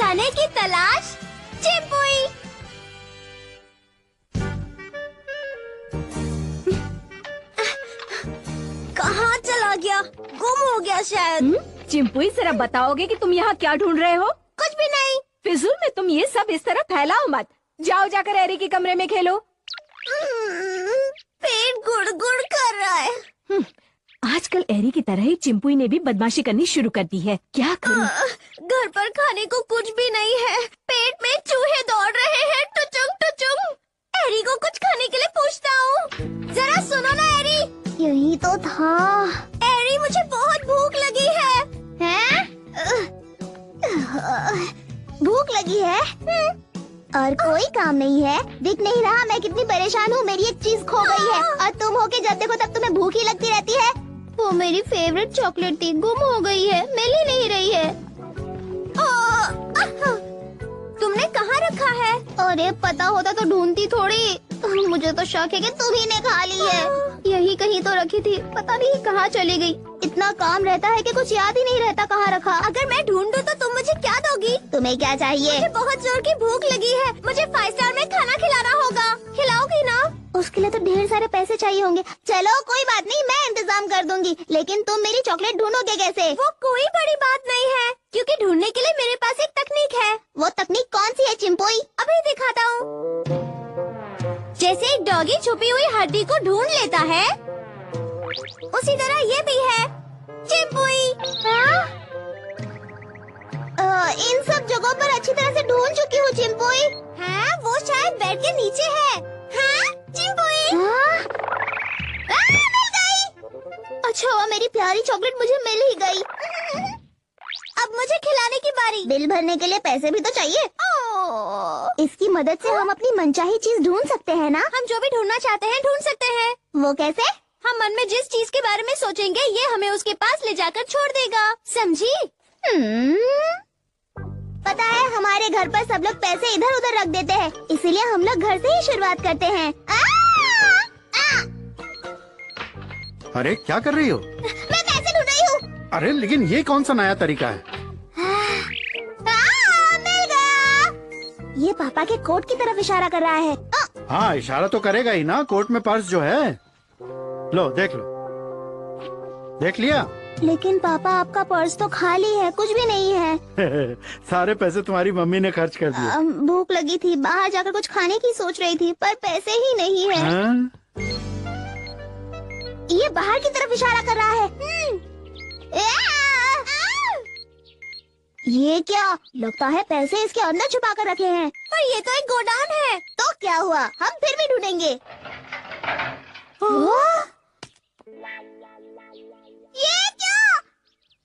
खाने की तलाश चिंपुई। कहाँ चला गया? गुम हो गया शायद। चिंपुई जरा बताओगे कि तुम यहाँ क्या ढूंढ रहे हो? कुछ भी नहीं। फिजूल में तुम ये सब इस तरह फैलाओ मत। जाओ जाकर एरी के कमरे में खेलो। पेट गुड़गुड़ कर रहा है। आजकल एरी की तरह ही चिंपुई ने भी बदमाशी करनी शुरू कर दी है। क्या करूं? घर पर खाने को कुछ भी नहीं है। पेट में चूहे दौड़ रहे हैं, टुचुंग टुचुंग। एरी को कुछ खाने के लिए पूछता हूँ। जरा सुनो ना एरी। यही तो था। एरी, मुझे बहुत भूख लगी है। हैं? भूख लगी है? और कोई काम नहीं है? दिख नहीं रहा मैं कितनी परेशान हूँ? मेरी एक चीज खो गई है और तुम हो के जब देखो तब तुम्हें भूख ही लगती रहती है। वो मेरी फेवरेट चॉकलेट थी, गुम हो गई है, मिल ही नहीं रही है। तुमने कहाँ रखा है? अरे पता होता तो ढूंढती थोड़ी। मुझे तो शक है कि तुम ही ने खा ली है। यही कहीं तो रखी थी, पता नहीं कहाँ चली गई। इतना काम रहता है कि कुछ याद ही नहीं रहता कहाँ रखा। अगर मैं ढूंढूं तो तुम मुझे क्या दोगी? तुम्हें क्या चाहिए? मुझे बहुत जोर की भूख लगी है। मुझे 5 स्टार में खाना खिलाना होगा। खिलाओगी ना? उसके लिए तो ढेर सारे पैसे चाहिए होंगे। चलो कोई बात नहीं, मैं इंतजाम कर दूंगी। लेकिन तुम मेरी चॉकलेट ढूंढोगे कैसे? वो कोई बड़ी बात नहीं है, क्योंकि ढूंढने के लिए मेरे पास एक तकनीक है। वो तकनीक कौन सी है चिंपुई? अभी दिखाता हूँ। जैसे एक डॉगी छुपी हुई हड्डी को ढूंढ लेता है, उसी तरह ये भी है चिंपुई। इन सब जगहों पर अच्छी तरह से ढूंढ चुकी हूँ चिंपुई। हाँ, वो शायद बेड के नीचे है। हाँ, चिंपुई। मिल गई। अच्छा हुआ मेरी प्यारी चॉकलेट मुझे मिल ही गई। अब मुझे खिलाने की बारी। बिल भरने के लिए पैसे भी तो चाहिए। इसकी मदद से हम अपनी मनचाही चीज ढूंढ सकते हैं ना? हम जो भी ढूंढना चाहते हैं ढूंढ सकते हैं। वो कैसे? हम मन में जिस चीज के बारे में सोचेंगे, ये हमें उसके पास ले जाकर छोड़ देगा। समझी? पता है हमारे घर पर सब लोग पैसे इधर उधर रख देते हैं, इसीलिए हम लोग घर से ही शुरुआत करते हैं। अरे क्या कर रही हो? मैं पैसे ढूंढ रही हूँ। अरे लेकिन ये कौन सा नया तरीका है? मिल गया। ये पापा के कोट की तरफ इशारा कर रहा है। हाँ इशारा तो करेगा ही ना। कोट में पर्स जो है, लो देख लो। देख लिया? लेकिन पापा आपका पर्स तो खाली है, कुछ भी नहीं है। सारे पैसे तुम्हारी मम्मी ने खर्च कर दिए। भूख लगी थी, बाहर जाकर कुछ खाने की सोच रही थी, पर पैसे ही नहीं है। हाँ? ये बाहर की तरफ इशारा कर रहा है। ये क्या? लगता है पैसे इसके अंदर छुपा कर रखे हैं। पर ये तो एक गोदाम है। तो क्या हुआ, हम फिर भी ढूंढेंगे। ये क्या?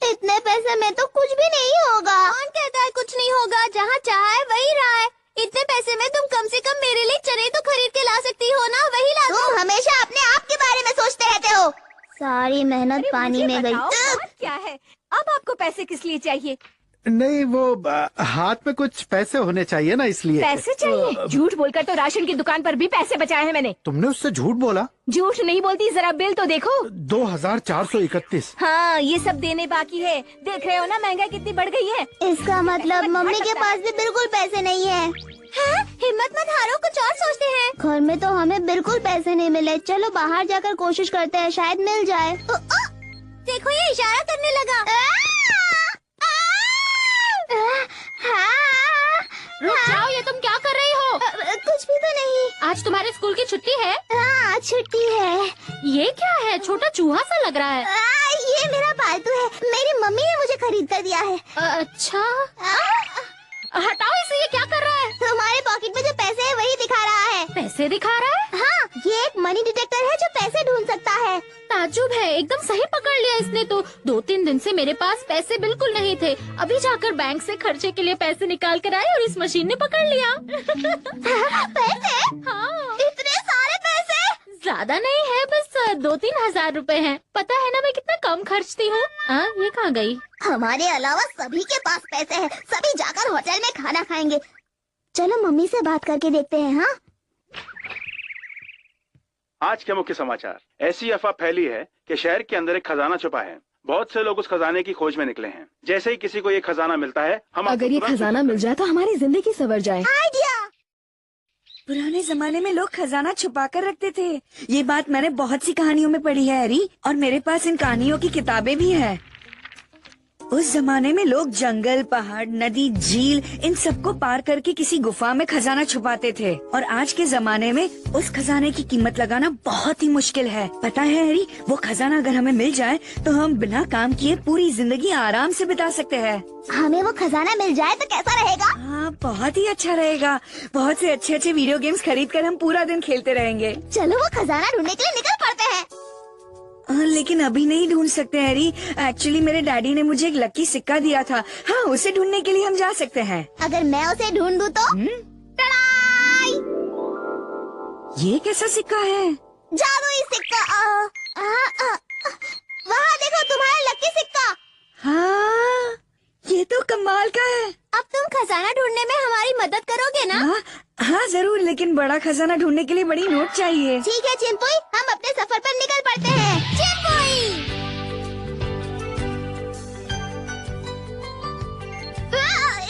इतने पैसे में तो कुछ भी नहीं होगा। कौन कहता है कुछ नहीं होगा? जहाँ चाहा है वही रहा है। इतने पैसे में तुम कम से कम मेरे लिए चने तो खरीद के ला सकती हो ना? वही ला दो। तुम हमेशा अपने आप के बारे में सोचते रहते हो। सारी मेहनत पानी में गई। बात क्या है? अब आपको पैसे किस लिए चाहिए? नहीं वो हाथ में कुछ पैसे होने चाहिए ना, इसलिए। पैसे चाहिए? झूठ बोलकर तो राशन की दुकान पर भी पैसे बचाए हैं मैंने। तुमने उससे झूठ बोला? झूठ नहीं बोलती, जरा बिल तो देखो। 2431। हाँ, ये सब देने बाकी है। देख रहे हो ना महंगाई कितनी बढ़ गई है। इसका मतलब मम्मी के पास भी बिल्कुल पैसे नहीं है। हाँ? हिम्मत मत हारो, कुछ और सोचते हैं। घर में तो हमें बिल्कुल पैसे नहीं मिले। चलो बाहर जाकर कोशिश करते हैं, शायद मिल जाए। देखो ये इशारा करने लगा। रुक जाओ, ये तुम क्या कर रही हो? कुछ भी तो नहीं। आज तुम्हारे स्कूल की छुट्टी है? हाँ छुट्टी है। ये क्या है? छोटा चूहा सा लग रहा है। ये मेरा पालतू है, मेरी मम्मी ने मुझे खरीद कर दिया है। अच्छा, हटाओ इसे। ये क्या कर रहा है? तुम्हारे पॉकेट में जो पैसे है वही दिखा रहा है। पैसे दिखा रहा है? हाँ, ये एक मनी डिटेक्टर है जो पैसे ढूंढ सकता है। ताज्जुब है, एकदम सही पकड़ लिया इसने तो। 2-3 दिन से मेरे पास पैसे बिल्कुल नहीं थे। अभी जाकर बैंक से खर्चे के लिए पैसे निकाल कर आए और इस मशीन ने पकड़ लिया। पैसे? हाँ, इतने सारे पैसे? ज्यादा नहीं है, बस 2-3 हजार रुपए हैं। पता है ना मैं कितना कम खर्चती हूँ। ये कहाँ गई? हमारे अलावा सभी के पास पैसे हैं। सभी जाकर होटल में खाना खाएंगे। चलो मम्मी से बात करके देखते हैं। हाँ, आज के मुख्य समाचार। ऐसी अफवाह फैली है कि शहर के अंदर एक खजाना छुपा है। बहुत से लोग उस खजाने की खोज में निकले हैं। जैसे ही किसी को ये खजाना मिलता है, हम आपको अगर ये तुरंत खजाना मिल जाए तो हमारी जिंदगी संवर जाए। आइडिया। पुराने जमाने में लोग खजाना छुपा कर रखते थे। ये बात मैंने बहुत सी कहानियों में पढ़ी है हैरी, और मेरे पास इन कहानियों की किताबें भी हैं। उस जमाने में लोग जंगल, पहाड़, नदी, झील इन सबको पार करके किसी गुफा में खजाना छुपाते थे। और आज के जमाने में उस खजाने की कीमत लगाना बहुत ही मुश्किल है। पता है हैरी, वो खजाना अगर हमें मिल जाए तो हम बिना काम किए पूरी जिंदगी आराम से बिता सकते हैं। हमें वो खजाना मिल जाए तो कैसा रहेगा? हाँ, बहुत ही अच्छा रहेगा। बहुत से अच्छे अच्छे वीडियो गेम्स खरीद कर हम पूरा दिन खेलते रहेंगे। चलो वो खजाना ढूंढने के लिए निकल पड़ते हैं। लेकिन अभी नहीं ढूंढ सकते हैरी। एक्चुअली मेरे डैडी ने मुझे एक लकी सिक्का दिया था। हाँ, उसे ढूंढने के लिए हम जा सकते हैं। अगर मैं उसे ढूंढ दूं तो? टड़ाई! ये कैसा सिक्का है? जादुई सिक्का। वहाँ देखो, तुम्हारा लकी सिक्का। हाँ, ये तो कमाल का है। अब तुम खजाना ढूंढने में हमारी मदद करोगे ना? हाँ, हाँ जरूर, लेकिन बड़ा खजाना ढूंढने के लिए बड़ी नोट चाहिए। ठीक है चिंपुई, हम अपने सफर पर निकल पड़ते हैं। चिंपुई!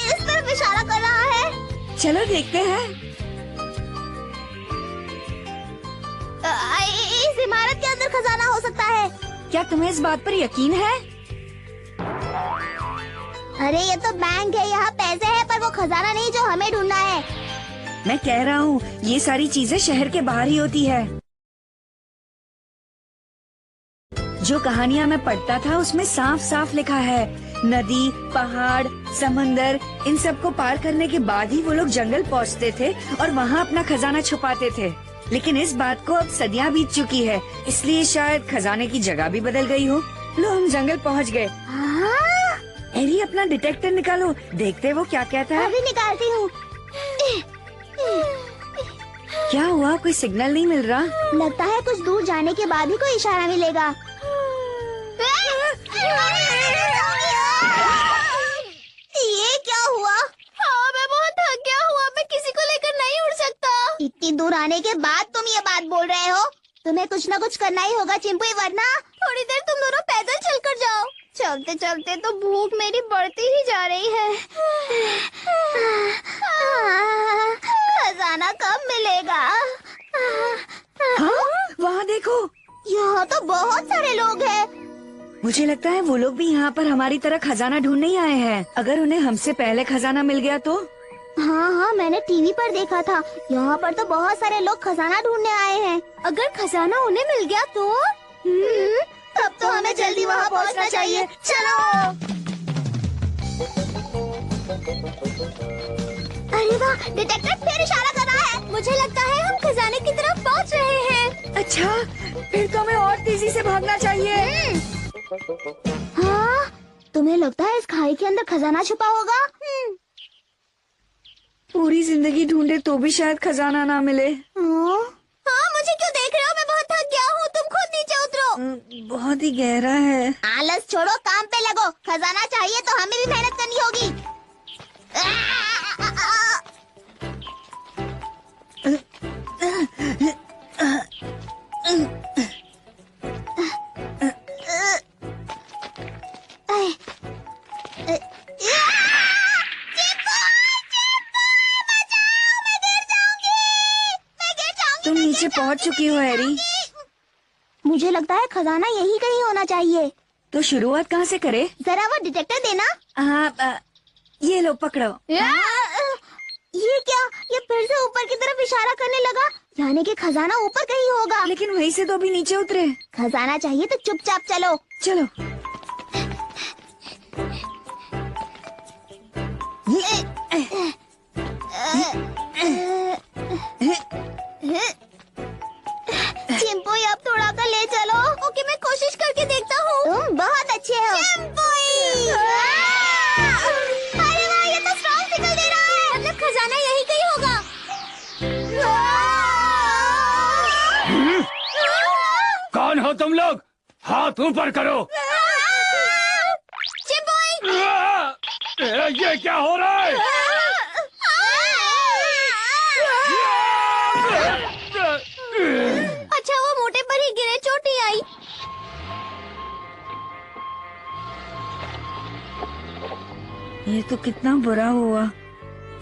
इस तरफ इशारा कर रहा है। चलो देखते हैं। इस इमारत के अंदर खजाना हो सकता है। क्या तुम्हें इस बात पर यकीन है? अरे ये तो बैंक है, यहाँ पैसे हैं, पर वो खजाना नहीं जो हमें ढूंढना है। मैं कह रहा हूँ, ये सारी चीजें शहर के बाहर ही होती है। जो कहानियाँ मैं पढ़ता था उसमें साफ साफ लिखा है, नदी, पहाड़, समंदर, इन सब को पार करने के बाद ही वो लोग जंगल पहुँचते थे और वहाँ अपना खजाना छुपाते थे। लेकिन इस बात को अब सदियाँ बीत चुकी है, इसलिए शायद खजाने की जगह भी बदल गई हो। लो, हम जंगल पहुँच गए। हैरी, अपना डिटेक्टर निकालो, देखते वो क्या कहता है। अभी निकालती हूँ। क्या हुआ, कोई सिग्नल नहीं मिल रहा? लगता है कुछ दूर जाने के बाद ही कोई इशारा मिलेगा। ये क्या हुआ? हाँ, मैं बहुत थक गया हूँ। मैं किसी को लेकर नहीं उड़ सकता। इतनी दूर आने के बाद तुम ये बात बोल रहे हो? तुम्हें कुछ न कुछ करना ही होगा चिंपुई, वरना थोड़ी देर तुम दोनों पैदल चलकर जाओ। चलते चलते तो भूख मेरी बढ़ती ही जा रही है। खजाना कब मिलेगा? हाँ, वहाँ देखो। यहाँ तो बहुत सारे लोग हैं। मुझे लगता है वो लोग भी यहाँ पर हमारी तरह खजाना ढूंढने ही आए हैं। अगर उन्हें हमसे पहले खजाना मिल गया तो? हाँ हाँ, मैंने टीवी पर देखा था। यहाँ पर तो बहुत सारे लोग खजाना ढूंढने आए हैं। अगर खजाना उन्हें मिल गया तो? तब तो हमें जल्दी वहाँ पहुँचना चाहिए। चलो। अरे वाह, डिटेक्टर फिर इशारा कर रहा है। मुझे लगता है हम खजाने की तरफ पहुँच रहे हैं। अच्छा, फिर तो हमें और तेजी से भागना चाहिए। हाँ, तुम्हें लगता है इस खाई के अंदर खजाना छुपा होगा? पूरी जिंदगी ढूंढे तो भी शायद खजाना ना मिले। हाँ, मुझे क्यों देख रहे हो? मैं बहुत थक गया हूँ। तुम खुद नीचे उतरो। बहुत ही गहरा है। आलस छोड़ो, काम पे लगो। खजाना चाहिए तो हमें भी मेहनत करनी होगी। तुम नीचे पहुँच चुकी हो हैरी। मुझे लगता है खजाना यही कहीं होना चाहिए। तो शुरुआत कहाँ से करे? जरा वो डिटेक्टर देना। हाँ, ये लो, पकड़ो। ये क्या? ये फिर से ऊपर की तरफ इशारा करने लगा, यानी कि खजाना ऊपर कहीं होगा। लेकिन वहीं से तो अभी नीचे उतरे। खजाना चाहिए तो चुपचाप चलो। चलो। चिंपुई, अब थोड़ा कर ले चलो। ओके, मैं कोशिश करके देखता हूँ। तुम बहुत अच्छे हो। अरे वाह, ये तो स्ट्रॉन्ग सिग्नल दे रहा है। मतलब खजाना यही कहीं होगा। कौन हो तुम लोग? हाथ ऊपर करो। चिंपुई! ये क्या हो रहा है? अच्छा, वो मोटे पर ही गिरे, चोट नहीं आई। ये तो कितना बुरा हुआ।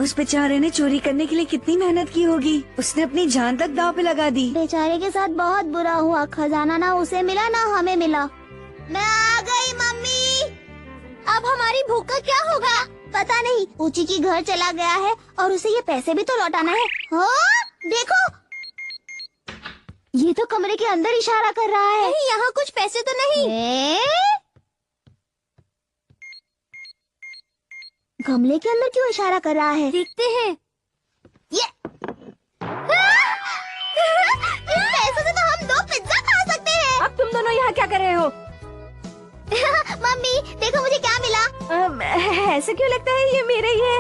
उस बेचारे ने चोरी करने के लिए कितनी मेहनत की होगी। उसने अपनी जान तक दांव पे लगा दी। बेचारे के साथ बहुत बुरा हुआ। खजाना ना उसे मिला ना हमें मिला। मैं आ गई मम्मी। अब हमारी भूख का क्या होगा? पता नहीं। ऊंची की घर चला गया है और उसे ये पैसे भी तो लौटाना है। हाँ, देखो ये तो कमरे के अंदर इशारा कर रहा है। नहीं, यहाँ कुछ पैसे तो नहीं। गमले के अंदर क्यों इशारा कर रहा है? देखते हैं। ये इन पैसों से तो हम 2 पिज्जा खा सकते हैं। अब तुम दोनों यहाँ क्या कर रहे हो? मम्मी देखो मुझे क्या मिला। ऐसे क्यों लगता है ये मेरा ही है?